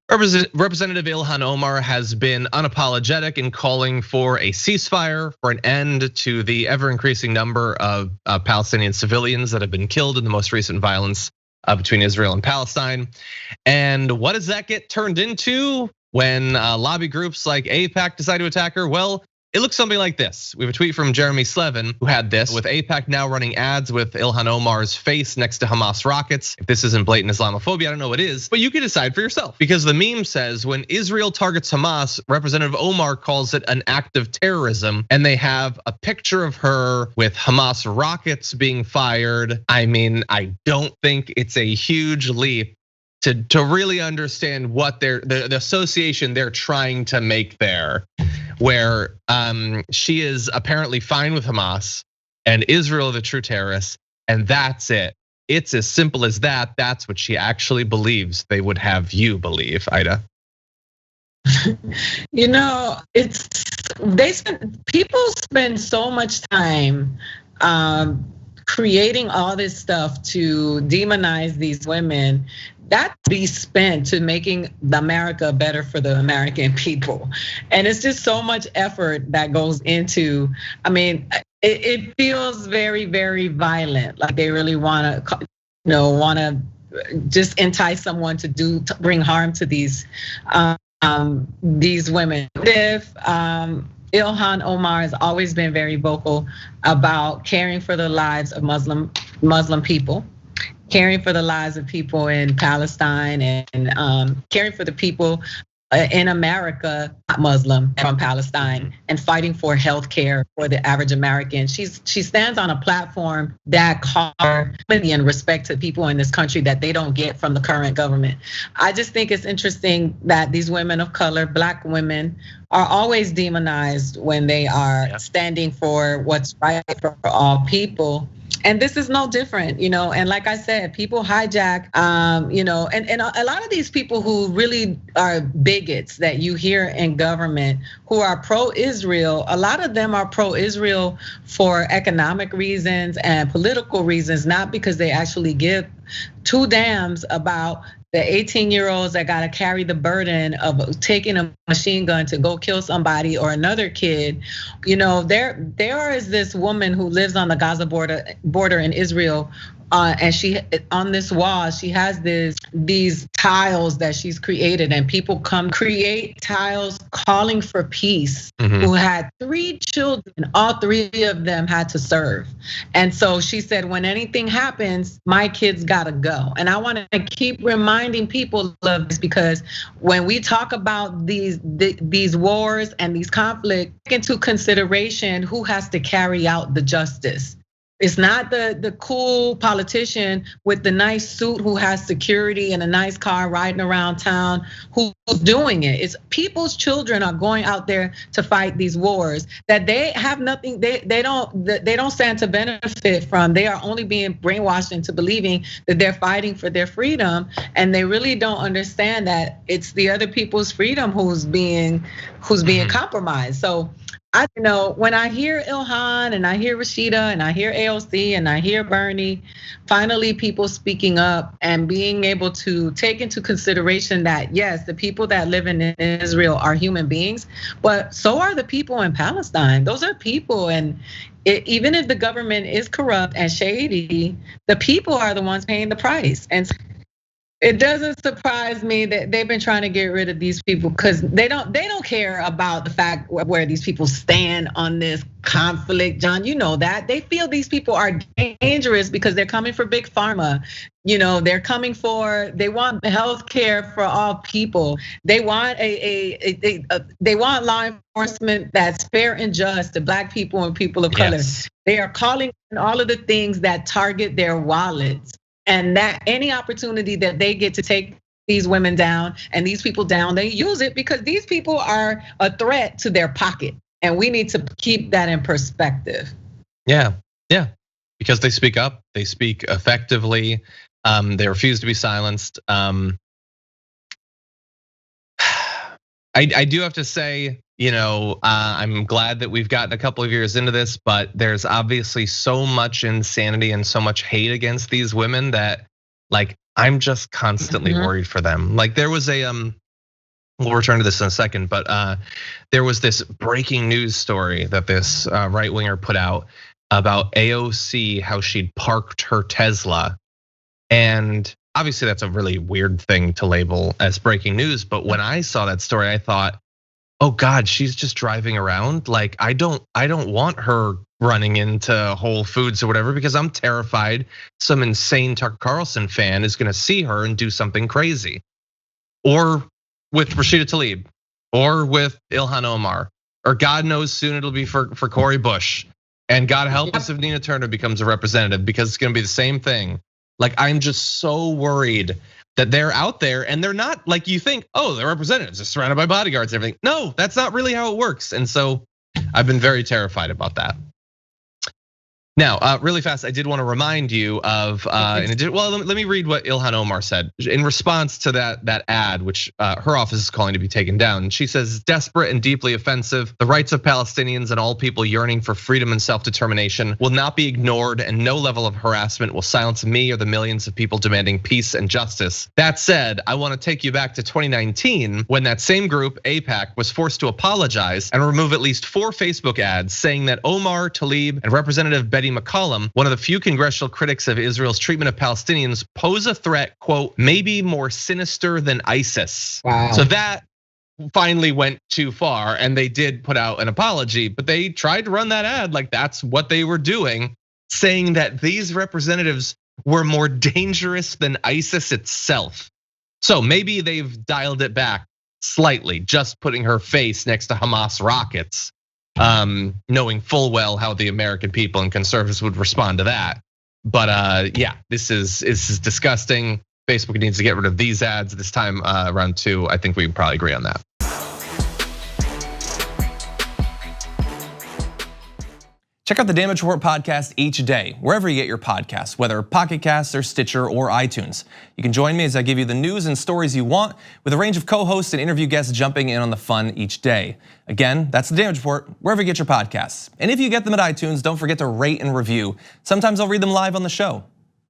Representative Ilhan Omar has been unapologetic in calling for a ceasefire, for an end to the ever-increasing number of Palestinian civilians that have been killed in the most recent violence between Israel and Palestine. And what does that get turned into when lobby groups like AIPAC decide to attack her? Well, it looks something like this. We have a tweet from Jeremy Slevin who had this, with AIPAC now running ads with Ilhan Omar's face next to Hamas rockets. If this isn't blatant Islamophobia, I don't know what is, but you can decide for yourself. Because the meme says, when Israel targets Hamas, Representative Omar calls it an act of terrorism. And they have a picture of her with Hamas rockets being fired. I mean, I don't think it's a huge leap to really understand what the association they're trying to make there, where she is apparently fine with Hamas and Israel the true terrorists, and that's it. It's as simple as that. That's what she actually believes they would have you believe, Aida. You know, people spend so much time creating all this stuff to demonize these women that be spent to making America better for the American people. And it's just so much effort that goes into, I mean, it feels very, very violent. Like they really wanna just entice someone to bring harm to these women. If Ilhan Omar has always been very vocal about caring for the lives of Muslim people, caring for the lives of people in Palestine, and caring for the people in America, not Muslim, from Palestine, and fighting for health care for the average American. She stands on a platform that calls empathy and respect to people in this country that they don't get from the current government. I just think it's interesting that these women of color, Black women, are always demonized when they are standing for what's right for all people. And this is no different, and like I said, people hijack, and a lot of these people who really are bigots that you hear in government who are pro-Israel, a lot of them are pro-Israel for economic reasons and political reasons, not because they actually give two damns about the 18-year-olds that got to carry the burden of taking a machine gun to go kill somebody or another kid. There is this woman who lives on the Gaza border in Israel. And she, on this wall, she has these tiles that she's created, and people come create tiles calling for peace. Who had 3 children, all 3 of them had to serve. And so she said, when anything happens, my kids gotta go. And I wanna keep reminding people of this, because when we talk about these wars and these conflicts, take into consideration who has to carry out the justice. It's not the cool politician with the nice suit who has security and a nice car riding around town who's doing it. It's people's children are going out there to fight these wars that they have nothing, they don't stand to benefit from. They are only being brainwashed into believing that they're fighting for their freedom, and they really don't understand that it's the other people's freedom who's being compromised. So when I hear Ilhan and I hear Rashida and I hear AOC and I hear Bernie, finally people speaking up and being able to take into consideration that yes, the people that live in Israel are human beings, but so are the people in Palestine. Those are people, and even if the government is corrupt and shady, the people are the ones paying the price. And it doesn't surprise me that they've been trying to get rid of these people, because they don't care about the fact where these people stand on this conflict. John, you know that they feel these people are dangerous because they're coming for big pharma. They're coming they want health care for all people. They want they want law enforcement that's fair and just to Black people and people of color. They are calling on all of the things that target their wallets. And that any opportunity that they get to take these women down and these people down, they use it, because these people are a threat to their pocket. And we need to keep that in perspective. Yeah, because they speak up, they speak effectively, they refuse to be silenced. I do have to say, I'm glad that we've gotten a couple of years into this, but there's obviously so much insanity and so much hate against these women that, I'm just constantly worried for them. There was a we'll return to this in a second, but there was this breaking news story that this right winger put out about AOC, how she'd parked her Tesla. And obviously that's a really weird thing to label as breaking news. But when I saw that story, I thought, oh God, she's just driving around. Like, I don't want her running into Whole Foods or whatever, because I'm terrified some insane Tucker Carlson fan is gonna see her and do something crazy. Or with Rashida Tlaib, or with Ilhan Omar, or God knows soon it'll be for Cori Bush. And God help us if Nina Turner becomes a representative, because it's gonna be the same thing. Like, I'm just so worried that they're out there and they're not like you think, oh, they're representatives, they're surrounded by bodyguards and everything. No, that's not really how it works. And so I've been very terrified about that. Now, really fast, I did want to remind you of, well, let me read what Ilhan Omar said in response to that ad, which her office is calling to be taken down. She says, desperate and deeply offensive, the rights of Palestinians and all people yearning for freedom and self-determination will not be ignored, and no level of harassment will silence me or the millions of people demanding peace and justice. That said, I want to take you back to 2019, when that same group, AIPAC, was forced to apologize and remove at least 4 Facebook ads saying that Omar, Tlaib, and Representative Betty McCollum, one of the few congressional critics of Israel's treatment of Palestinians, pose a threat, quote, maybe more sinister than ISIS. Wow. So that finally went too far, and they did put out an apology, but they tried to run that ad like that's what they were doing, saying that these representatives were more dangerous than ISIS itself. So maybe they've dialed it back slightly, just putting her face next to Hamas rockets. Knowing full well how the American people and conservatives would respond to that. But yeah, this is disgusting. Facebook needs to get rid of these ads this time around too. I think we probably agree on that. Check out the Damage Report podcast each day, wherever you get your podcasts, whether Pocket Casts or Stitcher or iTunes. You can join me as I give you the news and stories you want, with a range of co-hosts and interview guests jumping in on the fun each day. Again, that's the Damage Report, wherever you get your podcasts. And if you get them at iTunes, don't forget to rate and review. Sometimes I'll read them live on the show.